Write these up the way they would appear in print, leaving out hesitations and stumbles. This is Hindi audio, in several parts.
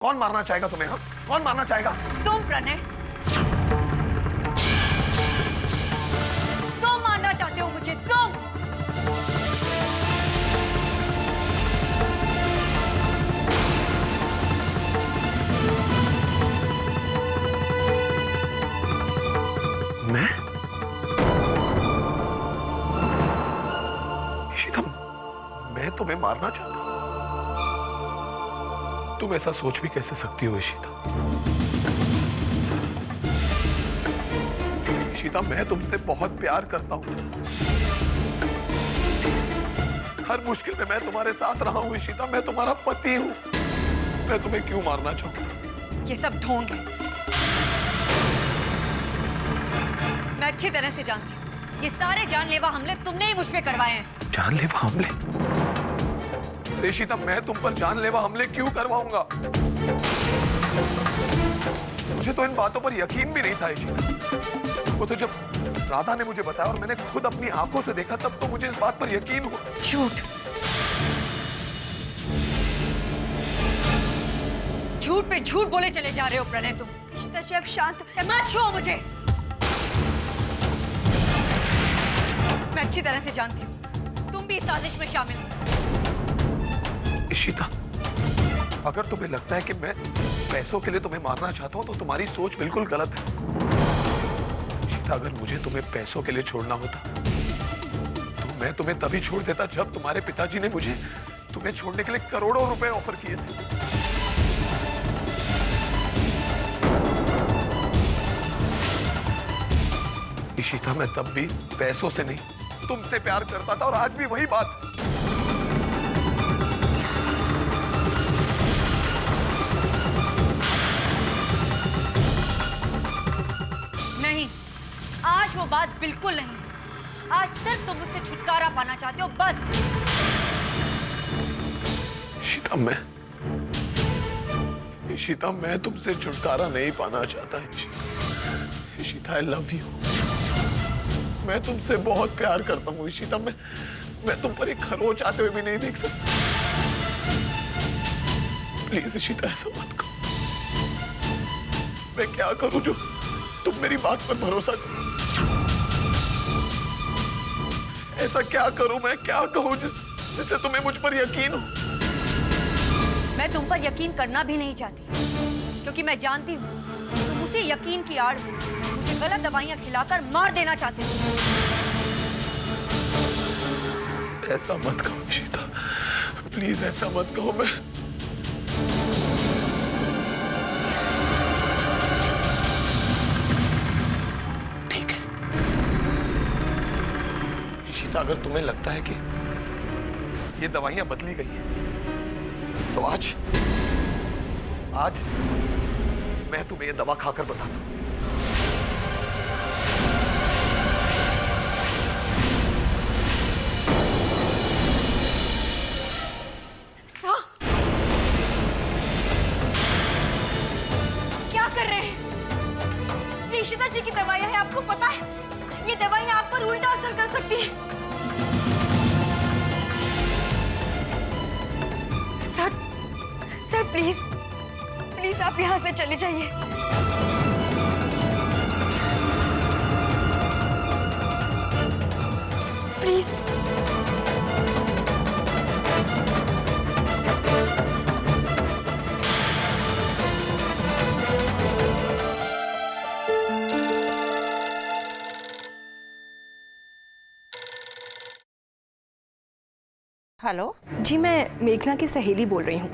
कौन मारना चाहेगा तुम्हें? हाँ, कौन मारना चाहेगा? तुम प्रणय, तुम मारना चाहते हो मुझे, तुम। मैं? इशिता, मैं तुम्हें मारना चाहता हूं? तुम ऐसा सोच भी कैसे सकती हो इशिता? इशिता, मैं तुमसे बहुत प्यार करता हूं। हर मुश्किल में मैं तुम्हारे साथ रहा हूं इशिता। मैं तुम्हारा पति हूं। मैं तुम्हें क्यों मारना चाहूंगा? ये सब ढोंग है। मैं अच्छी तरह से जानती हूँ, ये सारे जानलेवा हमले तुमने ही मुझ पे करवाए हैं। जानलेवा हमले? इशिता, मैं तुम पर जानलेवा हमले क्यों करवाऊंगा? मुझे तो इन बातों पर यकीन भी नहीं था इशिता। वो तो जब राधा ने मुझे बताया और मैंने खुद अपनी आंखों से देखा, तब तो मुझे इस बात पर यकीन हुआ। झूठ, झूठ पे झूठ बोले चले जा रहे हो प्रणय तुम। इशिता जी, आप शांत। मत छुओ मुझे। मैं अच्छी तरह से जानती हूँ, तुम भी इस साजिश में शामिल हो। इशिता, अगर तुम्हें लगता है कि मैं पैसों के लिए तुम्हें मारना चाहता हूं, तो तुम्हारी सोच बिल्कुल गलत है। इशिता, अगर मुझे तुम्हें पैसों के लिए छोड़ना होता, तो मैं तुम्हें तभी छोड़ देता जब तुम्हारे पिताजी ने मुझे तुम्हें छोड़ने के लिए करोड़ों रुपए ऑफर किए थे। इशिता, मैं तब भी पैसों से नहीं, तुमसे प्यार करता था, और आज भी वही बात। नहीं, आज वो बात बिल्कुल नहीं। आज सिर्फ तुम मुझसे छुटकारा पाना चाहते हो, बस। इशिता, मैं तुमसे छुटकारा नहीं पाना चाहता। Ishita, I love you. मैं तुमसे बहुत प्यार करता हूँ इशिता। मैं तुम पर एक खरोंच आते हुए भी नहीं देख सकता। प्लीज इशिता, ऐसा मत करो। मैं क्या करूं जो तुम मेरी बात पर भरोसा करो? ऐसा क्या करूं, मैं क्या कहूं जिससे तुम्हें मुझ पर यकीन हो? मैं तुम पर यकीन करना भी नहीं चाहती, क्योंकि मैं जानती हूँ तुम उसी यकीन की आड़ में मुझे गलत दवाइयां खिलाकर मार देना चाहते हो। ऐसा मत कहो इशिता, प्लीज ऐसा मत कहो। मैं ठीक है इशिता, अगर तुम्हें लगता है कि ये दवाइयां बदली गई हैं, तो आज मैं तुम्हें ये दवा खाकर बताता हूं। क्या कर रहे हैं? ये इशिता जी की दवाइयां हैं, आपको पता है? ये दवाइयां आप पर उल्टा असर कर सकती है। सर प्लीज आप यहाँ से चले जाइए। प्लीज। हेलो जी, मैं मेघना की सहेली बोल रही हूँ।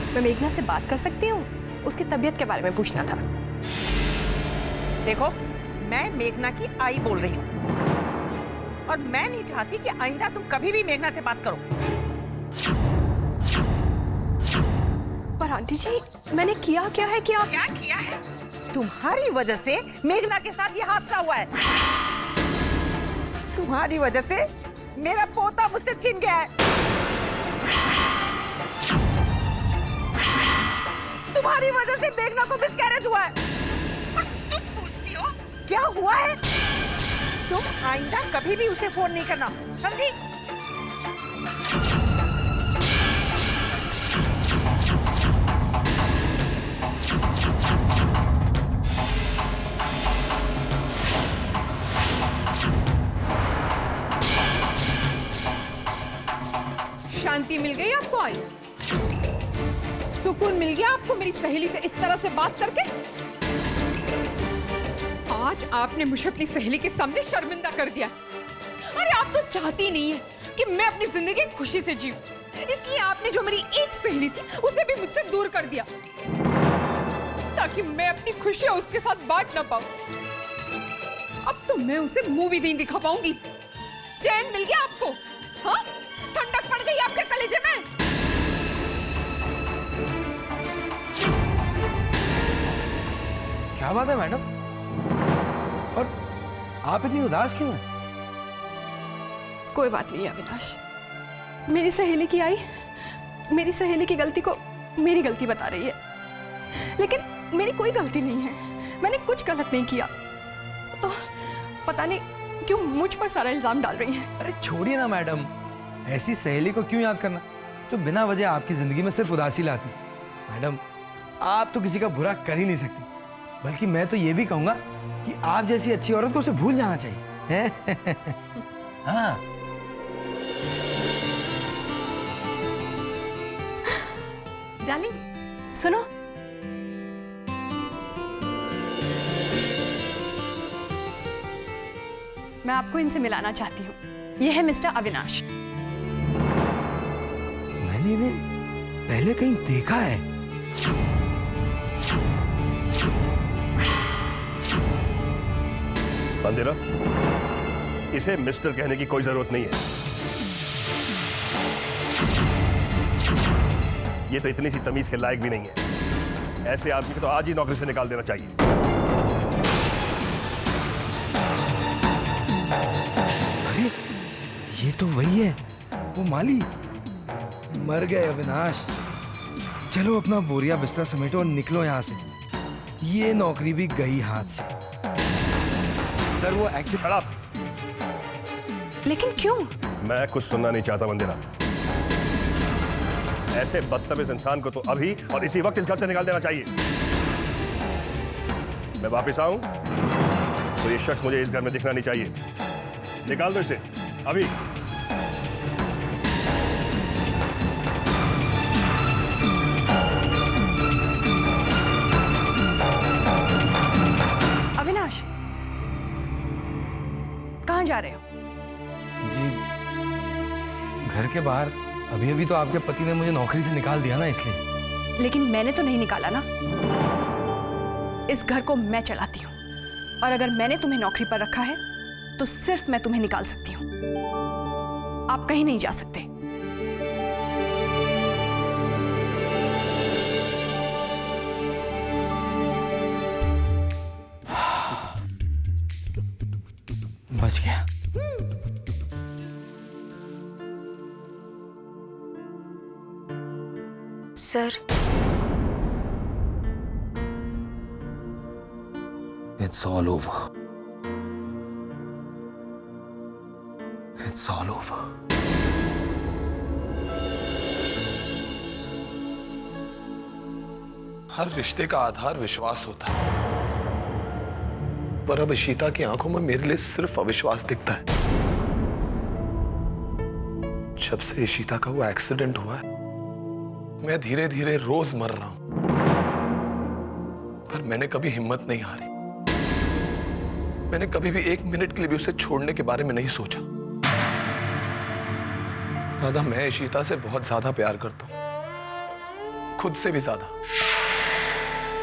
मैं मेघना से बात कर सकती हूँ? उसकी तबीयत के बारे में पूछना था। देखो, मैं मेघना की आई बोल रही हूँ, और मैं नहीं चाहती कि आइंदा तुम कभी भी मेघना से बात करो। पर आंटी जी, मैंने किया क्या है कि आप... क्या किया है? तुम्हारी वजह से मेघना के साथ ये हादसा हुआ है। तुम्हारी वजह से मेरा पोता मुझसे छिन गया है। तुम्हारी वजह से मेघना को मिसकैरेज हुआ है। और तुम पूछती हो क्या हुआ है? तुम आइंदा कभी भी उसे फोन नहीं करना, समझी? शांति मिल गई आपको? आई सुकून मिल गया आपको मेरी सहेली से इस तरह से बात करके? आज आपने मुझे अपनी सहेली के सामने शर्मिंदा कर दिया। अरे आप तो चाहती नहीं है कि मैं अपनी जिंदगी खुशी से जीऊं, इसलिए आपने जो मेरी एक सहेली थी उसे भी मुझसे दूर कर दिया ताकि मैं अपनी खुशियां उसके साथ बांट ना पाऊं। अब तो मैं उसे मुंह भी नहीं दिखा पाऊंगी। चैन मिल गया आपको? हाँ, ठंडक पड़ गई आपके कलेजे में? क्या बात है मैडम? और आप इतनी उदास क्यों हैं? कोई बात नहीं अविनाश, मेरी सहेली की आई मेरी सहेली की गलती को मेरी गलती बता रही है, लेकिन मेरी कोई गलती नहीं है। मैंने कुछ गलत नहीं किया, तो पता नहीं क्यों मुझ पर सारा इल्जाम डाल रही हैं। अरे छोड़िए ना मैडम, ऐसी सहेली को क्यों याद करना जो बिना वजह आपकी जिंदगी में सिर्फ उदासी लाती। मैडम, आप तो किसी का बुरा कर ही नहीं सकती, बल्कि मैं तो ये भी कहूंगा कि आप जैसी अच्छी औरत को उसे भूल जाना चाहिए। हाँ। डार्लिंग सुनो, मैं आपको इनसे मिलाना चाहती हूँ। यह है मिस्टर अविनाश। मैंने इन्हें पहले कहीं देखा है। मंदिरा, इसे मिस्टर कहने की कोई जरूरत नहीं है। ये तो इतनी सी तमीज के लायक भी नहीं है। ऐसे आदमी को तो आज ही नौकरी से निकाल देना चाहिए। अरे ये तो वही है, वो माली। मर गए अविनाश। चलो अपना बोरिया बिस्तर समेटो और निकलो यहाँ से। ये नौकरी भी गई हाथ से। सर वो एक्चुअली खड़ा। लेकिन क्यों? मैं कुछ सुनना नहीं चाहता मंदिरा। ऐसे बदतमीज इंसान को तो अभी और इसी वक्त इस घर से निकाल देना चाहिए। मैं वापस आऊं तो ये शख्स मुझे इस घर में दिखना नहीं चाहिए। निकाल दो इसे अभी। अविनाश, कहाँ जा रहे हो? जी घर के बाहर। अभी अभी तो आपके पति ने मुझे नौकरी से निकाल दिया ना, इसलिए। लेकिन मैंने तो नहीं निकाला ना। इस घर को मैं चलाती हूँ, और अगर मैंने तुम्हें नौकरी पर रखा है तो सिर्फ मैं तुम्हें निकाल सकती हूँ। आप कहीं नहीं जा सकते। बच गया। Sir, It's all over. It's all over. हर रिश्ते का आधार विश्वास होता है, पर अब इशिता की आंखों में मेरे लिए सिर्फ अविश्वास दिखता है। जब से इशिता का वो एक्सीडेंट हुआ है, मैं धीरे धीरे रोज मर रहा हूं, पर मैंने कभी हिम्मत नहीं हारी। मैंने कभी भी एक मिनट के लिए भी उसे छोड़ने के बारे में नहीं सोचा। दादा, मैं इशिता से बहुत ज्यादा प्यार करता हूं, खुद से भी ज्यादा।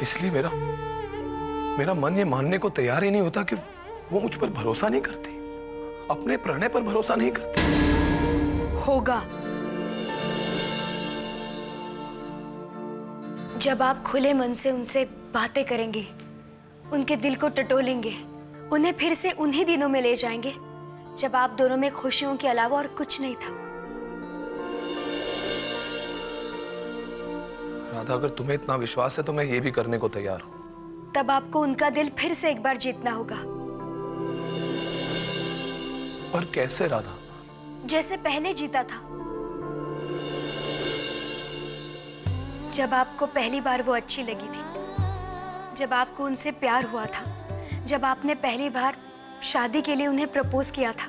इसलिए मेरा मन ये मानने को तैयार ही नहीं होता कि वो मुझ पर भरोसा नहीं करती, अपने प्रणय पर भरोसा नहीं करती। होगा। जब आप खुले मन से उनसे बातें करेंगे, उनके दिल को टटोलेंगे, उन्हें फिर से उन्हीं दिनों में ले जाएंगे जब आप दोनों में खुशियों के अलावा और कुछ नहीं था। राधा, अगर तुम्हें इतना विश्वास है तो मैं ये भी करने को तैयार हूं। तब आपको उनका दिल फिर से एक बार जीतना होगा। पर कैसे राधा? जैसे पहले जीता था, जब आपको पहली बार वो अच्छी लगी थी, जब आपको उनसे प्यार हुआ था, जब आपने पहली बार शादी के लिए उन्हें प्रपोज किया था।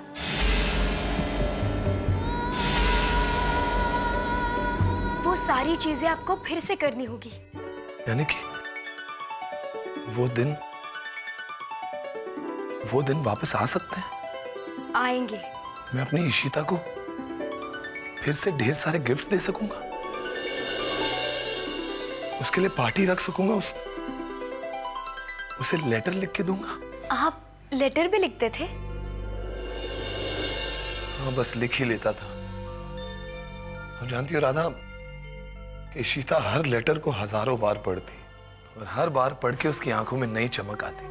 वो सारी चीजें आपको फिर से करनी होगी। यानी कि वो दिन वापस आ सकते हैं? आएंगे। मैं अपनी इशिता को फिर से ढेर सारे गिफ्ट्स दे सकूंगा, उसके लिए पार्टी रख सकूंगा, उसे लेटर लिख के दूंगा। आप लेटर भी लिखते थे? हाँ, बस लिख ही लेता था। और जानती हो राधा, इशिता हर लेटर को हजारों बार पढ़ती और हर बार पढ़ के उसकी आंखों में नई चमक आती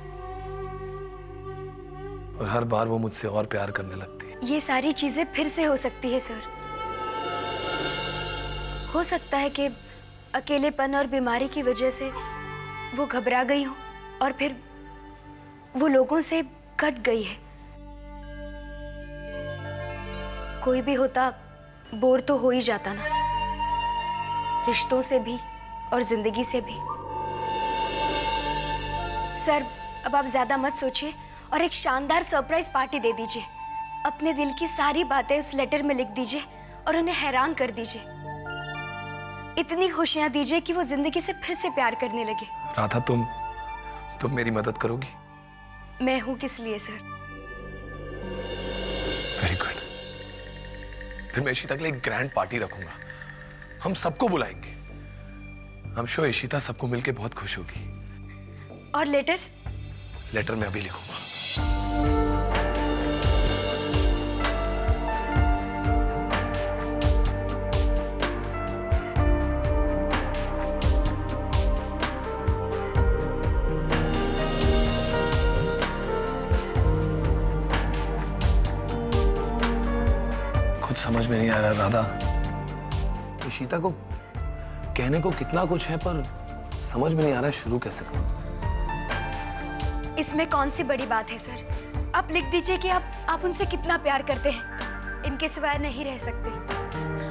और हर बार वो मुझसे और प्यार करने लगती। ये सारी चीजें फिर से हो सकती है सर। हो सकता है कि अकेलेपन और बीमारी की वजह से वो घबरा गई हो और फिर वो लोगों से कट गई है। कोई भी होता बोर तो हो ही जाता ना, रिश्तों से भी और जिंदगी से भी। सर, अब आप ज्यादा मत सोचिए और एक शानदार सरप्राइज पार्टी दे दीजिए। अपने दिल की सारी बातें उस लेटर में लिख दीजिए और उन्हें हैरान कर दीजिए। इतनी खुशियां दीजिए कि वो जिंदगी से फिर से प्यार करने लगे। राधा, तुम मेरी मदद करोगी? मैं हूं किस लिए सर। Very good. फिर मैं इशिता के लिए एक ग्रैंड पार्टी रखूंगा, हम सबको बुलाएंगे। हम श्योर इशिता सबको मिलके बहुत खुश होगी। और लेटर? लेटर मैं अभी लिखूंगा। कुछ समझ में नहीं आ रहा राधा, इशिता को कहने को कितना कुछ है पर समझ में नहीं आ रहा है शुरू कैसे करूं। इसमें कौन सी बड़ी बात है सर? आप लिख दीजिए कि आप उनसे कितना प्यार करते हैं, इनके सिवाय नहीं रह सकते।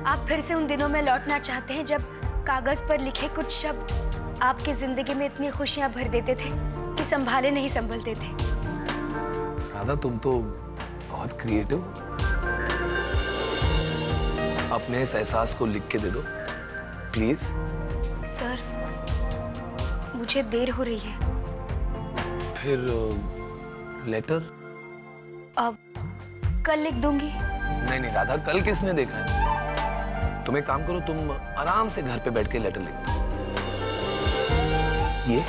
आप फिर से उन दिनों में लौटना चाहते हैं जब कागज पर लिखे कुछ शब्द आपकी जिंदगी में इतनी खुशियां भर देते थे कि संभाले नहीं संभलते थे। राधा, तुम तो बहुत क्रिएटिव हो। अपने इस एहसास को लिख के दे दो प्लीज। सर, मुझे देर हो रही है। फिर लेटर? अब कल लिख दूंगी। नहीं राधा, कल किसने देखा है? तुम एक काम करो, तुम आराम से घर पे बैठ के लेटर लिख दो। ये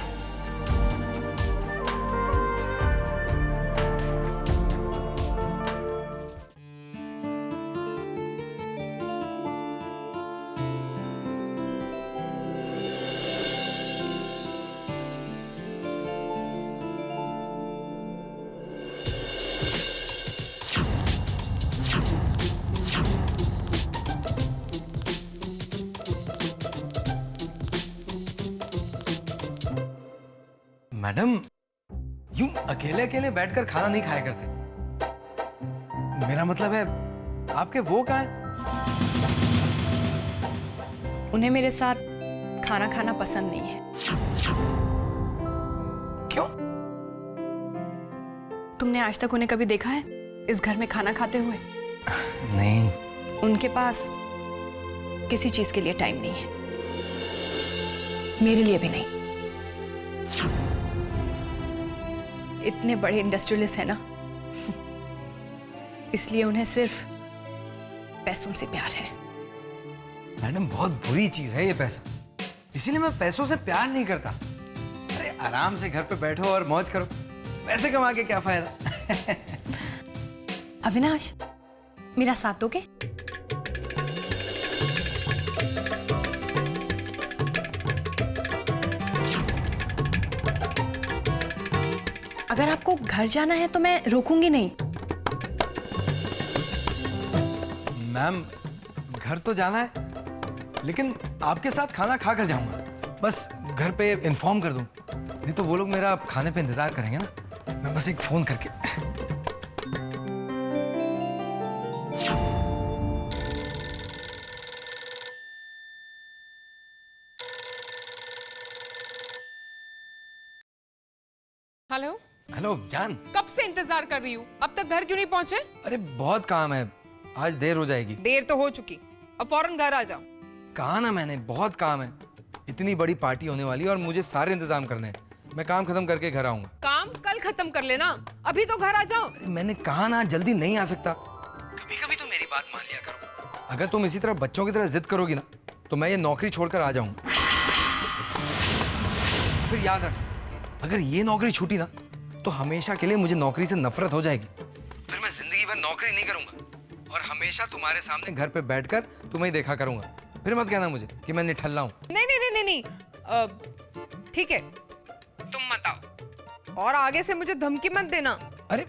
मैडम, यूं अकेले अकेले बैठकर खाना नहीं खाया करते। मेरा मतलब है, आपके वो कहाँ हैं? उन्हें मेरे साथ खाना खाना पसंद नहीं है। क्यों? तुमने आज तक उन्हें कभी देखा है इस घर में खाना खाते हुए? नहीं। उनके पास किसी चीज के लिए टाइम नहीं है, मेरे लिए भी नहीं। इतने बड़े इंडस्ट्रियलिस्ट है ना, इसलिए उन्हें सिर्फ पैसों से प्यार है। मैडम, बहुत बुरी चीज है ये पैसा, इसीलिए मैं पैसों से प्यार नहीं करता। अरे आराम से घर पे बैठो और मौज करो, पैसे कमा के क्या फायदा। अविनाश, मेरा साथ दोगे? अगर आपको घर जाना है तो मैं रोकूंगी नहीं। मैम, घर तो जाना है, लेकिन आपके साथ खाना खा कर जाऊंगा। बस घर पे इन्फॉर्म कर दूं, नहीं तो वो लोग मेरा खाने पे इंतजार करेंगे ना। मैं बस एक फोन करके। हेलो हेलो जान। कब से इंतजार कर रही हूँ, अब तक घर क्यों नहीं पहुंचे? अरे बहुत काम है, आज देर हो जाएगी। देर तो हो चुकी, अब फौरन घर आ जाओ। कहा ना मैंने, बहुत काम है। इतनी बड़ी पार्टी होने वाली है और मुझे सारे इंतजाम करने हैं। मैं काम खत्म करके घर आऊंगा। काम कल खत्म कर लेना, अभी तो घर आ जाओ। अरे मैंने कहा ना जल्दी नहीं आ सकता। कभी कभी तो मेरी बात मान लिया करो। अगर तुम इसी तरह बच्चों की तरह जिद करोगी ना तो मैं ये नौकरी छोड़कर आ जाऊंगा। फिर याद रख, अगर ये नौकरी छूटी ना तो हमेशा के लिए मुझे नौकरी से नफरत हो जाएगी। फिर मैं जिंदगी भर नौकरी नहीं करूंगा और हमेशा तुम्हारे सामने घर पे बैठकर तुम्हें ही देखा करूंगा। फिर मत कहना मुझे कि मैं निठल्ला हूं। नहीं नहीं नहीं नहीं नहीं, ठीक है, तुम मत आओ और आगे से मुझे धमकी मत देना। अरे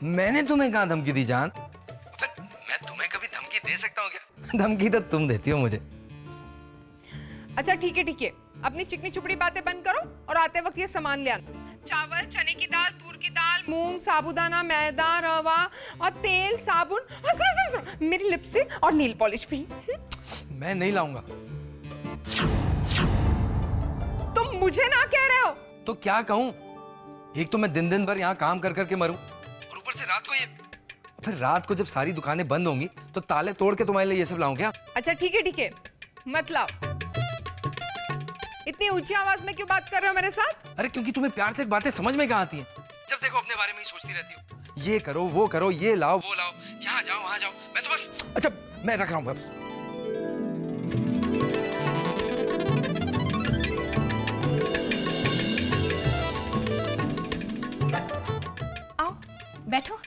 मैंने तुम्हें कहाँ धमकी दी जान? फिर मैं तुम्हें कभी धमकी दे सकता हूँ क्या? धमकी तो तुम देती हो मुझे। अच्छा ठीक है, अपनी चिकनी चुपड़ी बातें बंद करो और आते वक्त ये सामान ले आना। चावल, चने की दाल, तूर की दाल, मूंग, साबूदाना, मैदा, रवा और तेल, साबुन और सुनो, मेरी लिपस्टिक और नील पॉलिश भी। मैं नहीं लाऊंगा। तुम मुझे ना कह रहे हो तो क्या कहूँ? एक तो मैं दिन दिन भर यहाँ काम कर करके मरूं और ऊपर से रात को ये। फिर रात को जब सारी दुकानें बंद होंगी तो ताले तोड़ के तुम्हारे लिए ये सब लाऊं क्या? अच्छा ठीक है, मत लाओ। इतनी ऊंची आवाज में क्यों बात कर रहे हो मेरे साथ? अरे क्योंकि तुम्हें प्यार से बातें समझ में कहाँ आती हैं। जब देखो अपने बारे में ही सोचती रहती हो। ये करो, वो करो, ये लाओ, वो लाओ, यहाँ जाओ, वहां जाओ। मैं तो बस, अच्छा मैं रख रहा हूँ बस। आओ बैठो।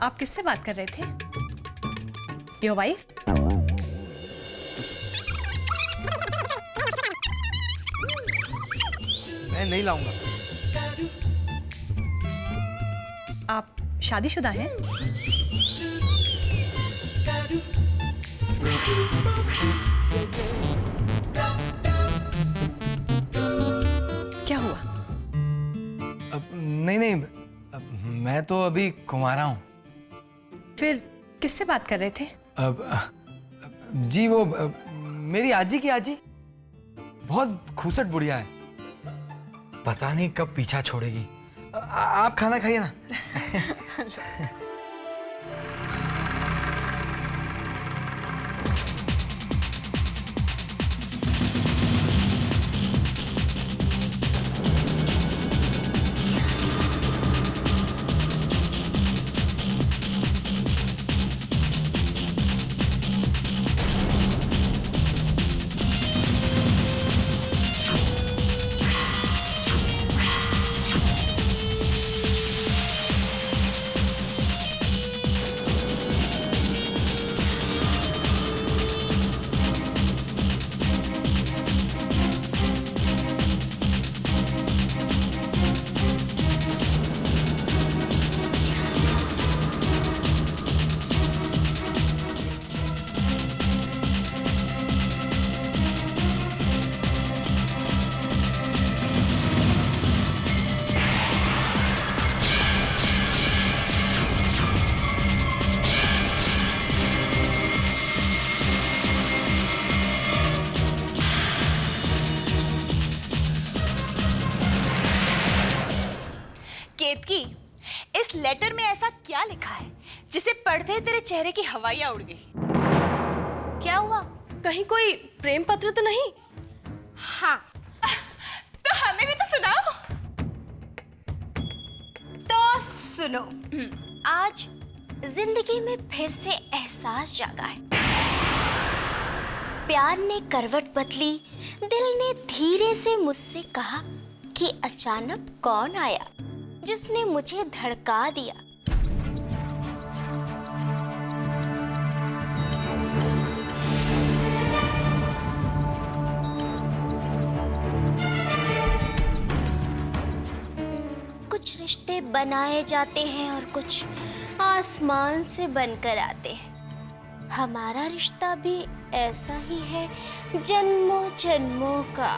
आप किससे बात कर रहे थे? Your wife? मैं नहीं लाऊंगा। आप शादीशुदा हैं? क्या हुआ? नहीं, मैं तो अभी कुंवारा हूँ। फिर किससे बात कर रहे थे? जी वो मेरी आजी की आजी बहुत खूसट बुढ़िया है। पता नहीं कब पीछा छोड़ेगी। आप खाना खाइए ना। केतकी, इस लेटर में ऐसा क्या लिखा है जिसे पढ़ते ही तेरे चेहरे की हवाइयां उड़ गई? क्या हुआ? कहीं कोई प्रेम पत्र तो नहीं? हाँ, तो हमें भी तो सुनाओ। तो सुनो, आज जिंदगी में फिर से एहसास जागा है। प्यार ने करवट बदली, दिल ने धीरे से मुझसे कहा कि अचानक कौन आया जिसने मुझे धड़का दिया। कुछ रिश्ते बनाए जाते हैं और कुछ आसमान से बनकर आते हैं। हमारा रिश्ता भी ऐसा ही है, जन्मों जन्मों का।